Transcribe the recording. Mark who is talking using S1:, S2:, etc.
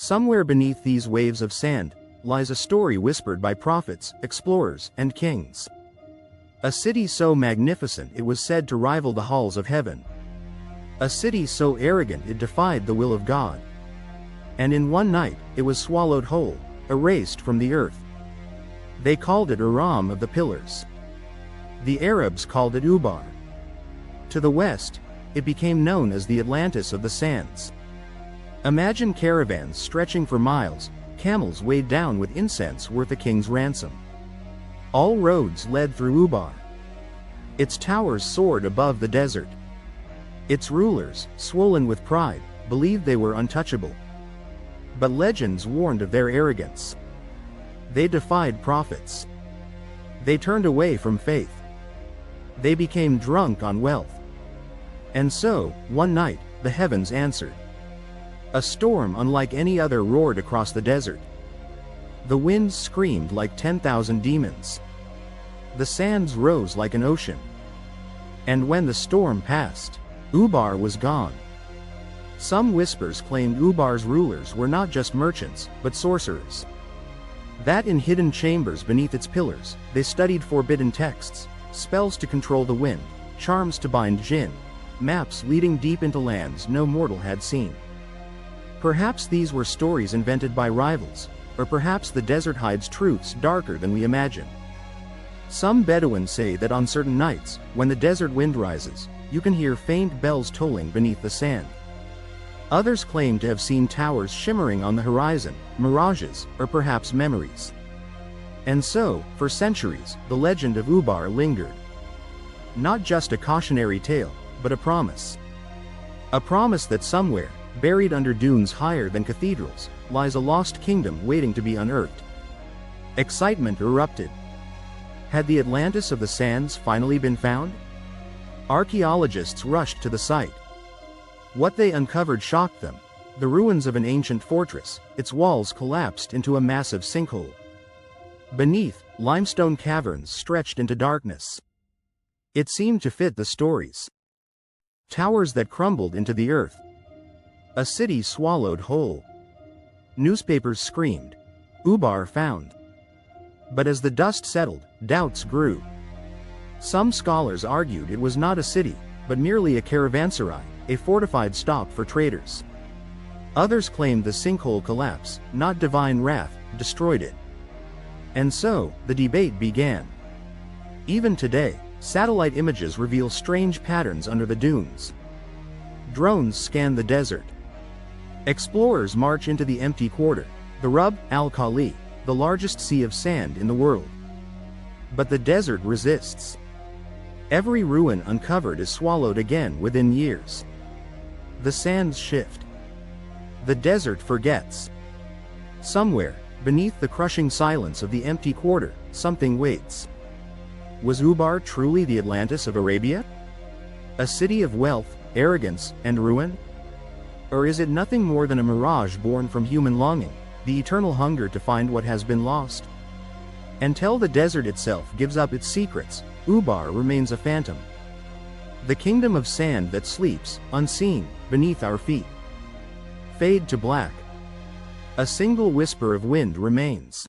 S1: Somewhere beneath these waves of sand lies a story whispered by prophets, explorers, and kings. A city so magnificent it was said to rival the halls of heaven. A city so arrogant it defied the will of God. And in one night, it was swallowed whole, erased from the earth. They called it Iram of the Pillars. The Arabs called it Ubar. To the west, it became known as the Atlantis of the sands. Imagine caravans stretching for miles, camels weighed down with incense worth a king's ransom. All roads led through Ubar. Its towers soared above the desert. Its rulers, swollen with pride, believed they were untouchable. But legends warned of their arrogance. They defied prophets. They turned away from faith. They became drunk on wealth. And so, one night, the heavens answered. A storm unlike any other roared across the desert. The winds screamed like 10,000 demons. The sands rose like an ocean. And when the storm passed, Ubar was gone. Some whispers claimed Ubar's rulers were not just merchants, but sorcerers. That in hidden chambers beneath its pillars, they studied forbidden texts, spells to control the wind, charms to bind jinn, maps leading deep into lands no mortal had seen. Perhaps these were stories invented by rivals, or perhaps the desert hides truths darker than we imagine. Some Bedouins say that on certain nights, when the desert wind rises, you can hear faint bells tolling beneath the sand. Others claim to have seen towers shimmering on the horizon, mirages, or perhaps memories. And so, for centuries, the legend of Ubar lingered. Not just a cautionary tale, but a promise. A promise that somewhere, buried under dunes higher than cathedrals, lies a lost kingdom waiting to be unearthed. Excitement erupted. Had the Atlantis of the sands finally been found? Archaeologists rushed to the site. What they uncovered shocked them. The ruins of an ancient fortress, its walls collapsed into a massive sinkhole. Beneath, limestone caverns stretched into darkness. It seemed to fit the stories. Towers that crumbled into the earth. A city swallowed whole. Newspapers screamed, "Ubar found." But as the dust settled, doubts grew. Some scholars argued it was not a city, but merely a caravanserai, a fortified stop for traders. Others claimed the sinkhole collapse, not divine wrath, destroyed it. And so, the debate began. Even today, satellite images reveal strange patterns under the dunes. Drones scan the desert. Explorers march into the empty quarter, the Rub al-Khali, the largest sea of sand in the world. But the desert resists. Every ruin uncovered is swallowed again within years. The sands shift. The desert forgets. Somewhere, beneath the crushing silence of the empty quarter, something waits. Was Ubar truly the Atlantis of Arabia? A city of wealth, arrogance, and ruin? Or is it nothing more than a mirage born from human longing, the eternal hunger to find what has been lost? Until the desert itself gives up its secrets, Ubar remains a phantom. The kingdom of sand that sleeps, unseen, beneath our feet. Fade to black. A single whisper of wind remains.